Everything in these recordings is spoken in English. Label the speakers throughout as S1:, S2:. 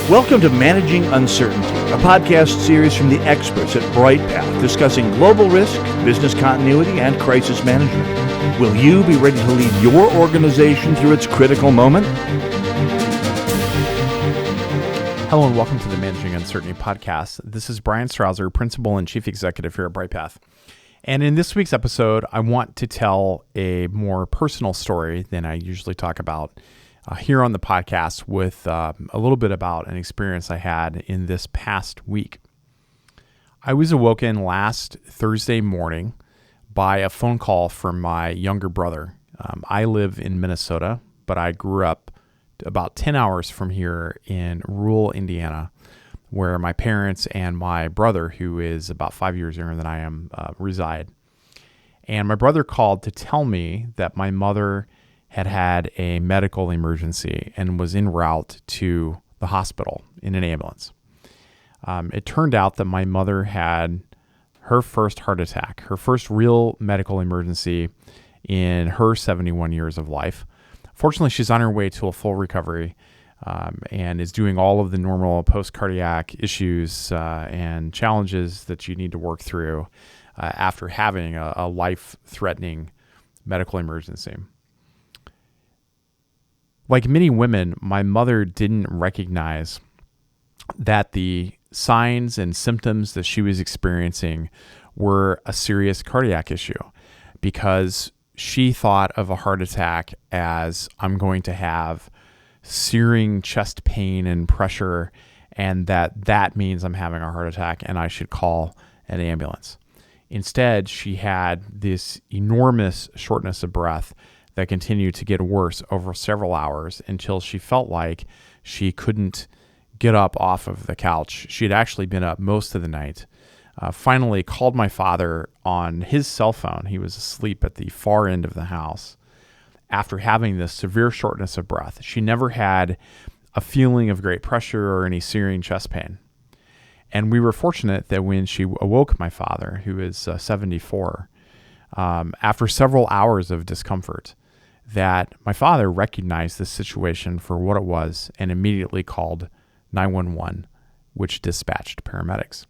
S1: Welcome to Managing Uncertainty, a podcast series from the experts at Bryghtpath discussing global risk, business continuity, and crisis management. Will you be ready to lead your organization through its critical moment?
S2: Hello and welcome to the Managing Uncertainty podcast. This is Bryan Strawser, Principal and Chief Executive here at Bryghtpath. And in this week's episode, I want to tell a more personal story than I usually talk about here on the podcast with a little bit about an experience I had in this past week. I was awoken last Thursday morning by a phone call from my younger brother. I live in Minnesota, but I grew up about 10 hours from here in rural Indiana, where my parents and my brother, who is about 5 years younger than I am, reside. And my brother called to tell me that my mother had a medical emergency and was en route to the hospital in an ambulance. It turned out that my mother had her first heart attack, her first real medical emergency in her 71 years of life. Fortunately, she's on her way to a full recovery and is doing all of the normal post-cardiac issues and challenges that you need to work through after having a life-threatening medical emergency. Like many women, my mother didn't recognize that the signs and symptoms that she was experiencing were a serious cardiac issue because she thought of a heart attack as I'm going to have searing chest pain and pressure, and that means I'm having a heart attack and I should call an ambulance. Instead, she had this enormous shortness of breath that continued to get worse over several hours until she felt like she couldn't get up off of the couch. She had actually been up most of the night. Finally called my father on his cell phone. He was asleep at the far end of the house after having this severe shortness of breath. She never had a feeling of great pressure or any searing chest pain. And we were fortunate that when she awoke my father, who is 74, after several hours of discomfort, that my father recognized this situation for what it was and immediately called 911, which dispatched paramedics.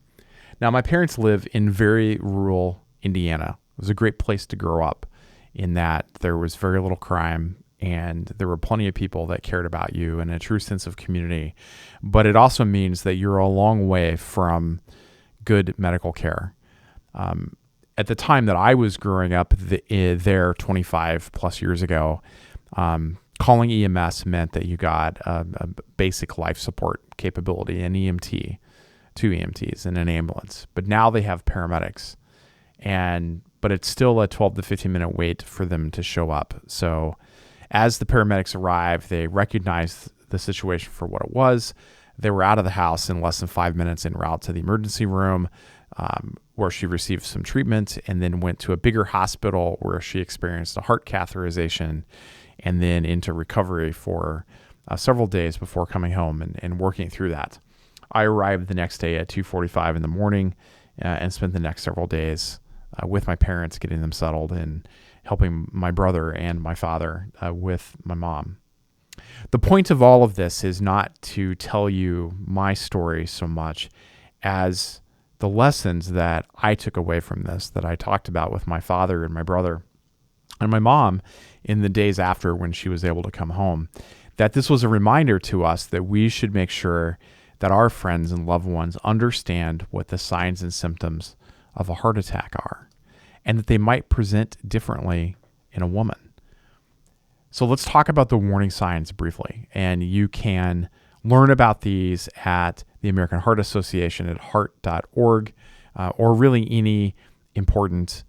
S2: Now, my parents live in very rural Indiana. It was a great place to grow up in that there was very little crime and there were plenty of people that cared about you and a true sense of community. But it also means that you're a long way from good medical care. At the time that I was growing up there 25 plus years ago, calling EMS meant that you got a basic life support capability, an EMT, 2 EMTs, and an ambulance. But now they have paramedics, but it's still a 12 to 15 minute wait for them to show up. So as the paramedics arrived, they recognized the situation for what it was. They were out of the house in less than 5 minutes en route to the emergency room, where she received some treatment and then went to a bigger hospital where she experienced a heart catheterization and then into recovery for several days before coming home and working through that. I arrived the next day at 2:45 in the morning and spent the next several days with my parents, getting them settled and helping my brother and my father with my mom. The point of all of this is not to tell you my story so much as the lessons that I took away from this, that I talked about with my father and my brother and my mom in the days after when she was able to come home, that this was a reminder to us that we should make sure that our friends and loved ones understand what the signs and symptoms of a heart attack are and that they might present differently in a woman. So let's talk about the warning signs briefly, and you can learn about these at the American Heart Association at heart.org, or really any important,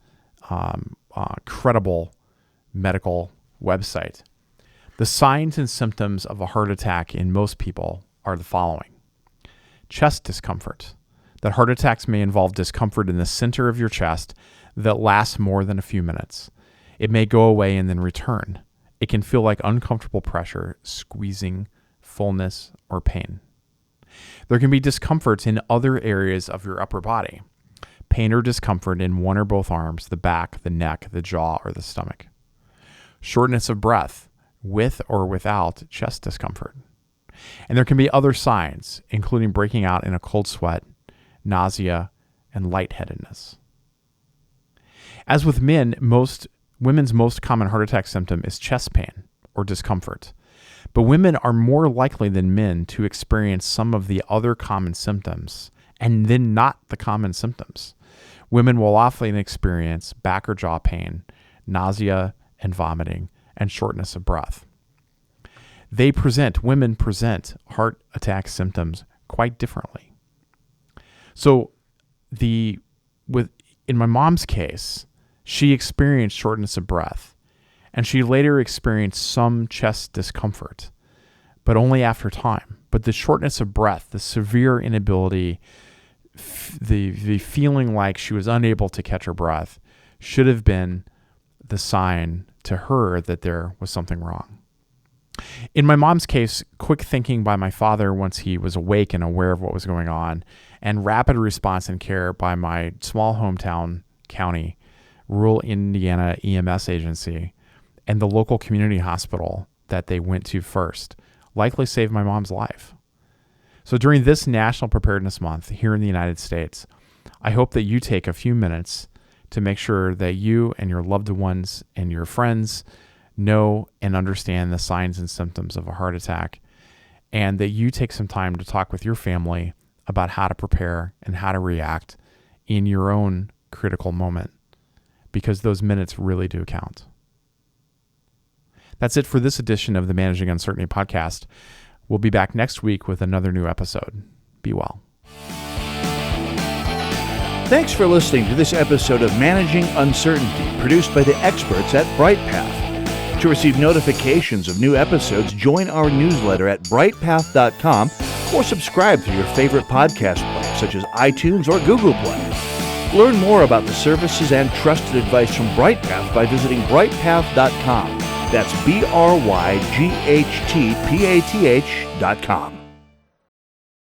S2: credible medical website. The signs and symptoms of a heart attack in most people are the following. Chest discomfort. That heart attacks may involve discomfort in the center of your chest that lasts more than a few minutes. It may go away and then return. It can feel like uncomfortable pressure, squeezing, fullness, or pain. There can be discomforts in other areas of your upper body. Pain or discomfort in one or both arms, the back, the neck, the jaw, or the stomach. Shortness of breath, with or without chest discomfort. And there can be other signs, including breaking out in a cold sweat, nausea, and lightheadedness. As with men, women's most common heart attack symptom is chest pain or discomfort. But women are more likely than men to experience some of the other common symptoms and then not the common symptoms. Women will often experience back or jaw pain, nausea and vomiting, and shortness of breath. Women present heart attack symptoms quite differently. So in my mom's case, she experienced shortness of breath, and she later experienced some chest discomfort, but only after time. But the shortness of breath, the severe inability, the feeling like she was unable to catch her breath should have been the sign to her that there was something wrong. In my mom's case, quick thinking by my father once he was awake and aware of what was going on, and rapid response and care by my small hometown county, rural Indiana EMS agency, and the local community hospital that they went to first likely saved my mom's life. So during this National Preparedness Month here in the United States, I hope that you take a few minutes to make sure that you and your loved ones and your friends know and understand the signs and symptoms of a heart attack, and that you take some time to talk with your family about how to prepare and how to react in your own critical moment, because those minutes really do count. That's it for this edition of the Managing Uncertainty podcast. We'll be back next week with another new episode. Be well.
S1: Thanks for listening to this episode of Managing Uncertainty, produced by the experts at Bryghtpath. To receive notifications of new episodes, join our newsletter at bryghtpath.com or subscribe through your favorite podcast player, such as iTunes or Google Play. Learn more about the services and trusted advice from Bryghtpath by visiting bryghtpath.com. That's BRYGHTPATH.com.